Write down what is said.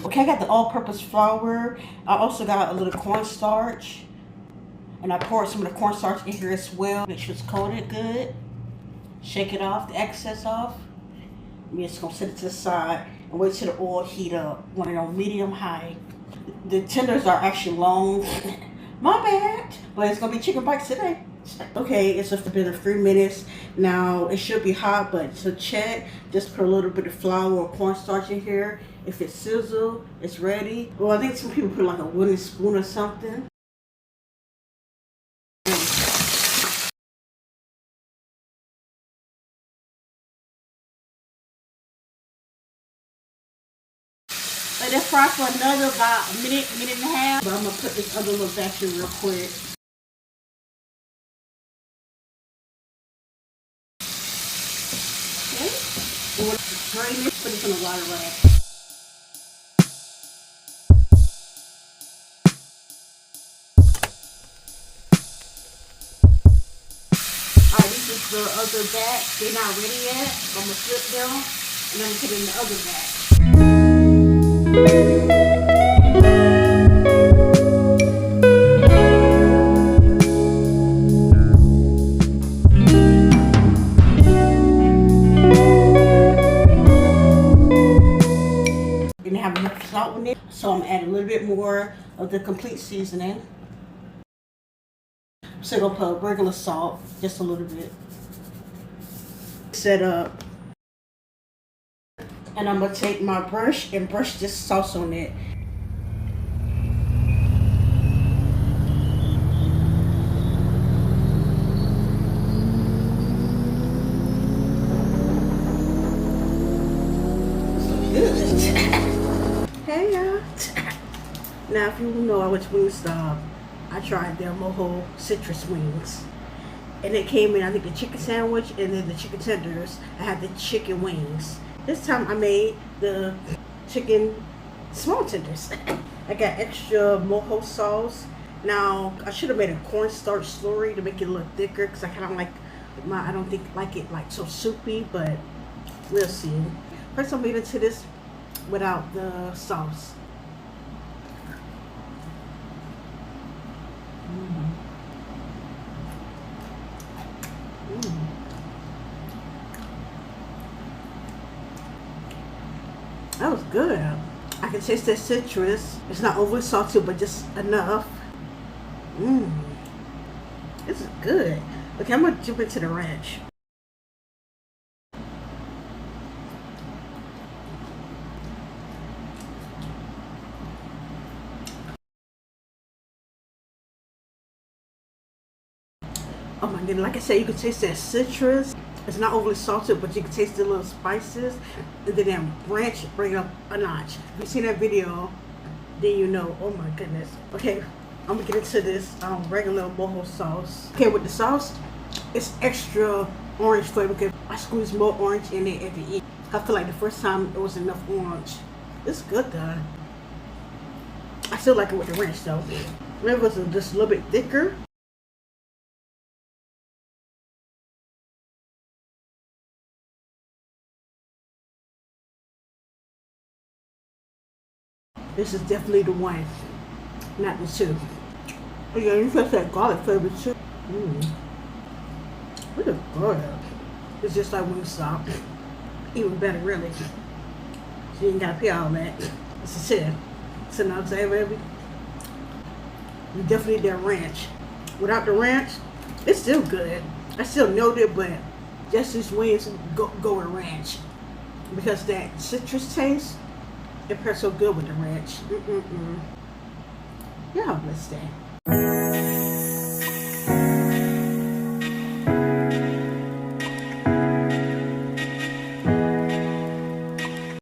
Okay, I got the all-purpose flour. I also got a little cornstarch. And I poured some of the cornstarch in here as well. Make sure it's coated good. Shake it off, the excess off. I'm just gonna set it to the side and wait till the oil heat up. Want it on medium high. The tenders are actually long. My bad. But it's gonna be chicken bites today. Okay, it's just been 3 minutes. Now it should be hot, but to check, just put a little bit of flour or cornstarch in here. If it sizzle, it's ready. Well, I think some people put like a wooden spoon or something. Let it fry for another about a minute, minute and a half. But I'm gonna put this other little batch in real quick. Okay. And when it's drain it, put it in a water rag. Alright, this is the other batch. They're not ready yet. So I'm gonna flip them and then put it in the other batch. Didn't have enough salt in it, so I'm adding a little bit more of the complete seasoning. So I'm gonna put regular salt, just a little bit. Set up. And I'm gonna take my brush and brush this sauce on it. Hey y'all. Now if you know I went to Wingstop, I tried their Mojo citrus wings. And it came in, I think, the chicken sandwich and then the chicken tenders. I had the chicken wings. This time I made the chicken small tenders. I got extra Mojo sauce. Now I should have made a cornstarch slurry to make it a little thicker because I kind of like I don't like it like so soupy, but we'll see. First I'm moving to this without the sauce. That was good. I can taste that citrus. It's not overly salty, but just enough. This is good. Okay, I'm gonna jump into the ranch. Oh my goodness, like I said, you can taste that citrus. It's not overly salted, but you can taste the little spices. And then that ranch bring it up a notch. If you've seen that video, then you know, oh my goodness. Okay, I'm gonna get into this regular Mojo sauce. Okay, with the sauce, it's extra orange flavor because I squeeze more orange in it at the end. I feel like the first time it was enough orange. It's good though. I still like it with the ranch though. Maybe it was just a little bit thicker. This is definitely the one, not the two. Oh yeah, you got that garlic flavor too. Look at that. It's just like Wingstop. Even better, really. So you ain't gotta pay all that. It's a 10. So now I'm saying, baby, you definitely need that ranch. Without the ranch, it's still good. I still know it, but just these wings go with ranch. Because that citrus taste, it pairs so good with the ranch. Yeah, let's stay.